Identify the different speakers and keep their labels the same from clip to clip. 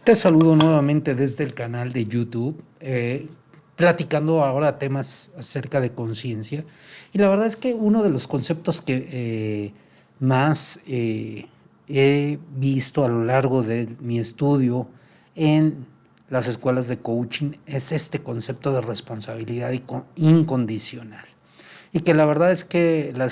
Speaker 1: Te saludo nuevamente desde el canal de YouTube, platicando ahora temas acerca de conciencia. Y la verdad es que uno de los conceptos que más he visto a lo largo de mi estudio en las escuelas de coaching es este concepto de responsabilidad incondicional. Y que la verdad es que la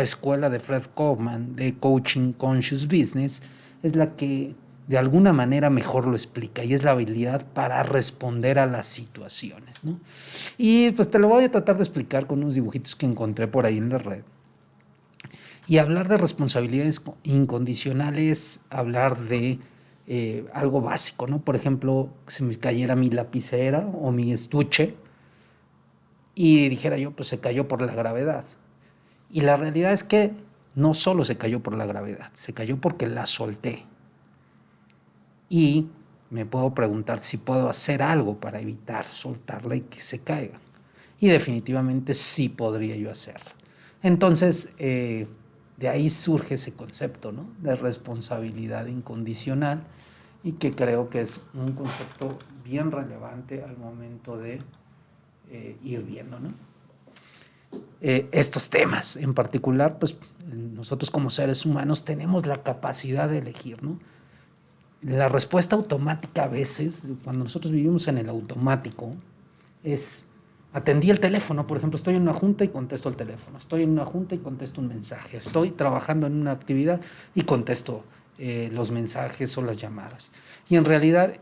Speaker 1: escuela de Fred Kaufman de Coaching Conscious Business es la que de alguna manera mejor lo explica y es la habilidad para responder a las situaciones, ¿no? Y pues te lo voy a tratar de explicar con unos dibujitos que encontré por ahí en la red. Y hablar de responsabilidades incondicionales, hablar de algo básico, ¿no? Por ejemplo, si me cayera mi lapicera o mi estuche y dijera yo, pues se cayó por la gravedad. Y la realidad es que no solo se cayó por la gravedad, se cayó porque la solté. Y me puedo preguntar si puedo hacer algo para evitar soltarla y que se caiga. Y definitivamente sí podría yo hacerlo. Entonces, de ahí surge ese concepto, ¿no? De responsabilidad incondicional y que creo que es un concepto bien relevante al momento de ir viendo, ¿no? Estos temas en particular, pues nosotros como seres humanos tenemos la capacidad de elegir, ¿no? La respuesta automática a veces, cuando nosotros vivimos en el automático, es atendí el teléfono, por ejemplo, estoy en una junta y contesto el teléfono, estoy en una junta y contesto un mensaje, estoy trabajando en una actividad y contesto los mensajes o las llamadas. Y en realidad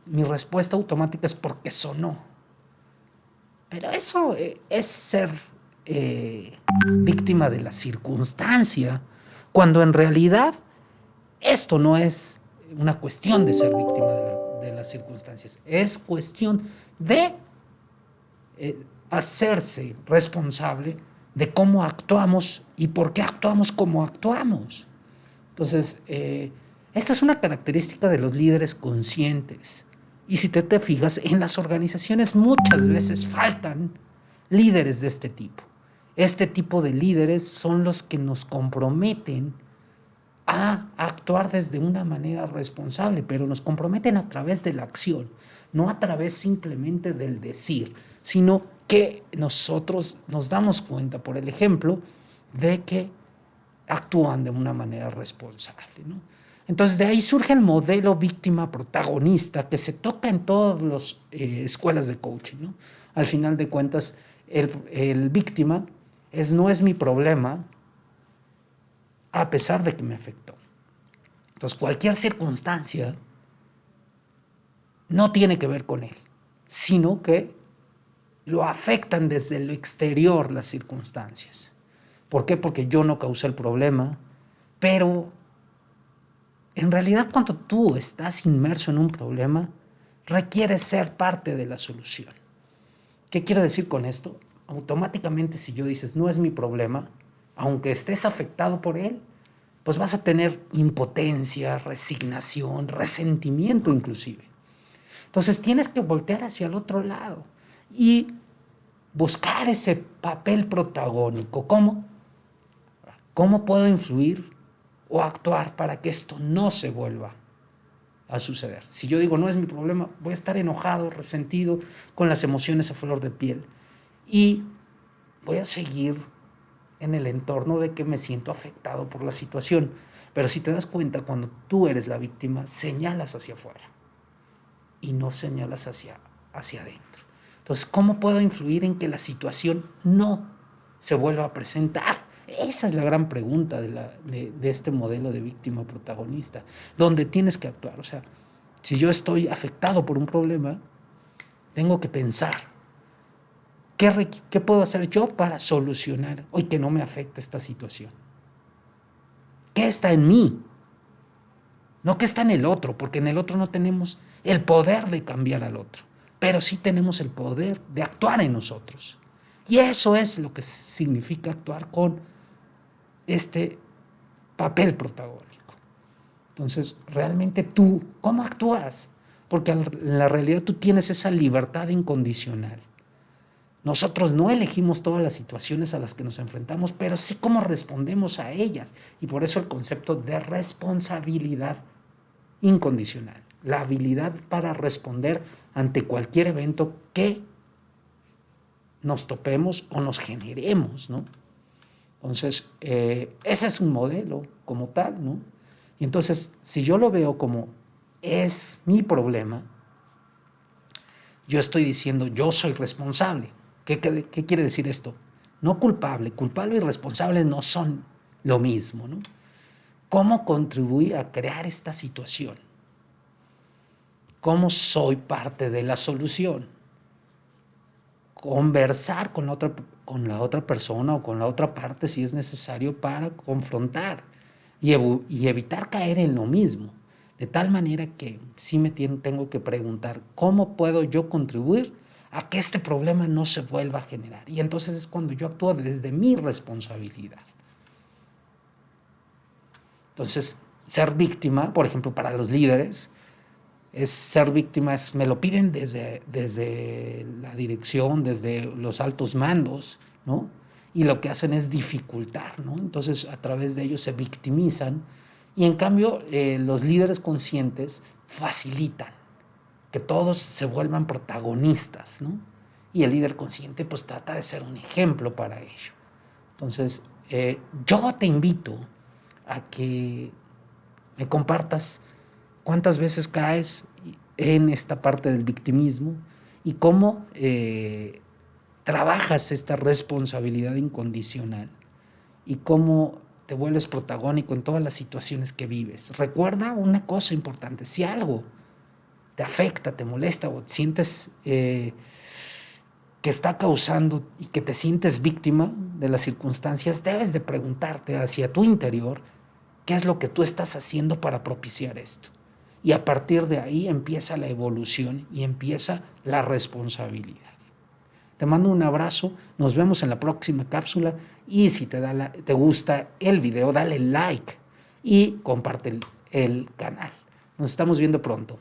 Speaker 1: mi respuesta automática es porque sonó. Pero eso es ser eh, víctima de la circunstancia, cuando en realidad esto no es una cuestión de ser víctima de las circunstancias, es cuestión de hacerse responsable de cómo actuamos y por qué actuamos como actuamos. Entonces, esta es una característica de los líderes conscientes. Y si te fijas, en las organizaciones muchas veces faltan líderes de este tipo. Este tipo de líderes son los que nos comprometen a actuar desde una manera responsable, pero nos comprometen a través de la acción, no a través simplemente del decir, sino que nosotros nos damos cuenta por el ejemplo de que actúan de una manera responsable, ¿no? Entonces de ahí surge el modelo víctima protagonista que se toca en todas las escuelas de coaching, ¿no? Al final de cuentas, el víctima no es mi problema, a pesar de que me afectó. Entonces, cualquier circunstancia no tiene que ver con él, sino que lo afectan desde lo exterior las circunstancias. ¿Por qué? Porque yo no causé el problema, pero en realidad cuando tú estás inmerso en un problema, requieres ser parte de la solución. ¿Qué quiero decir con esto? Automáticamente si yo dices, no es mi problema, aunque estés afectado por él, pues vas a tener impotencia, resignación, resentimiento inclusive. Entonces tienes que voltear hacia el otro lado y buscar ese papel protagónico. ¿Cómo? ¿Cómo puedo influir o actuar para que esto no se vuelva a suceder? Si yo digo, no es mi problema, voy a estar enojado, resentido, con las emociones a flor de piel y voy a seguir en el entorno de que me siento afectado por la situación. Pero si te das cuenta, cuando tú eres la víctima, señalas hacia afuera y no señalas hacia adentro. Entonces, ¿cómo puedo influir en que la situación no se vuelva a presentar? Esa es la gran pregunta de este modelo de víctima protagonista, donde tienes que actuar. O sea, si yo estoy afectado por un problema, tengo que pensar, ¿qué puedo hacer yo para solucionar hoy que no me afecte esta situación? ¿Qué está en mí? No que está en el otro, porque en el otro no tenemos el poder de cambiar al otro, pero sí tenemos el poder de actuar en nosotros. Y eso es lo que significa actuar con este papel protagónico. Entonces, realmente tú, ¿cómo actúas? Porque en la realidad tú tienes esa libertad incondicional. Nosotros no elegimos todas las situaciones a las que nos enfrentamos, pero sí cómo respondemos a ellas. Y por eso el concepto de responsabilidad incondicional. la habilidad para responder ante cualquier evento que nos topemos o nos generemos, ¿no? Entonces, ese es un modelo como tal, ¿no? Y entonces, si yo lo veo como es mi problema, yo estoy diciendo yo soy responsable. ¿Qué quiere decir esto? No culpable. Culpable y responsable no son lo mismo, ¿no? ¿Cómo contribuí a crear esta situación? ¿Cómo soy parte de la solución? Conversar con la otra persona o con la otra parte si es necesario para confrontar y evitar caer en lo mismo. De tal manera que sí tengo que preguntar, ¿cómo puedo yo contribuir a que este problema no se vuelva a generar? Y entonces es cuando yo actúo desde mi responsabilidad. Entonces, ser víctima, por ejemplo, para los líderes, es ser víctima, me lo piden desde la dirección, desde los altos mandos, ¿no? Y lo que hacen es dificultar, ¿no? Entonces, a través de ellos se victimizan y en cambio los líderes conscientes facilitan que todos se vuelvan protagonistas, ¿no? Y el líder consciente pues trata de ser un ejemplo para ello. Entonces, yo te invito a que me compartas cuántas veces caes en esta parte del victimismo y cómo trabajas esta responsabilidad incondicional y cómo te vuelves protagónico en todas las situaciones que vives. Recuerda una cosa importante, si algo te afecta, te molesta o te sientes que está causando y que te sientes víctima de las circunstancias, debes de preguntarte hacia tu interior qué es lo que tú estás haciendo para propiciar esto. Y a partir de ahí empieza la evolución y empieza la responsabilidad. Te mando un abrazo, nos vemos en la próxima cápsula y si te gusta el video, dale like y comparte el canal. Nos estamos viendo pronto.